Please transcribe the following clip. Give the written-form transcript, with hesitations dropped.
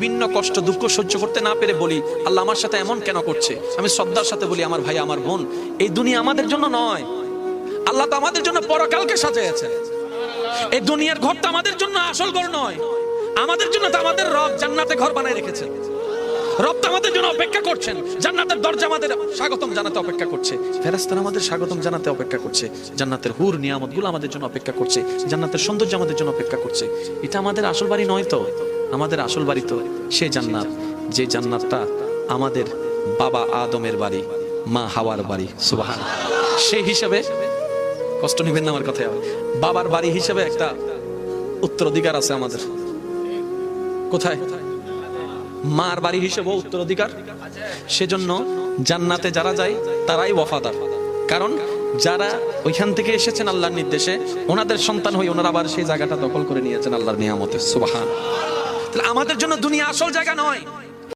বিভিন্ন কষ্ট দুঃখ সহ্য করতে না পেরে বলি, আল্লাহ আমার সাথে এমন কেন করছে? আমি শ্রদ্ধার সাথে বলি, আমার ভাই আমার বোন, এই দুনিয়া আমাদের জন্য নয়। আল্লাহ তো আমাদের জন্য পরকালকে সাজিয়েছেন। এই দুনিয়ার ঘর তো আমাদের জন্য আসল ঘর নয়। আমাদের জন্য তো আমাদের রব জান্নাতে ঘর বানায় রেখেছেন। রব তো আমাদের জন্য অপেক্ষা করছেন, জান্নাতের দরজা আমাদের স্বাগতম জানাতে অপেক্ষা করছে, ফেরেশতারা আমাদের স্বাগতম জানাতে অপেক্ষা করছে, জান্নাতের হুর নিয়ামতগুলো আমাদের জন্য অপেক্ষা করছে, জান্নাতের সৌন্দর্য আমাদের জন্য অপেক্ষা করছে। এটা আমাদের আসল বাড়ি নয় তো। আমাদের আসল বাড়ি তো সে জান্নাত, যে জান্নাতটা আমাদের বাবা আদমের বাড়ি, মা হাওয়ার বাড়ি। সুবহানাল্লাহ। সেই হিসাবে কষ্ট নেবেন না আমার কথায়, বাবার বাড়ি হিসেবে একটা উত্তরাধিকার আছে আমাদের। কোথায়? মার বাড়ি হিসেবে উত্তরাধিকার। সেজন্য জান্নাতে যারা যায় তারাই ওয়াফাদার, কারণ যারা ওইখান থেকে এসেছেন আল্লাহর নির্দেশে, ওনাদের সন্তান হয়ে ওনারা আবার সেই জায়গাটা দখল করে নিয়েছেন আল্লাহর নিয়ামতে। সুবহান। তাহলে আমাদের জন্য দুনিয়া আসল জায়গা নয়।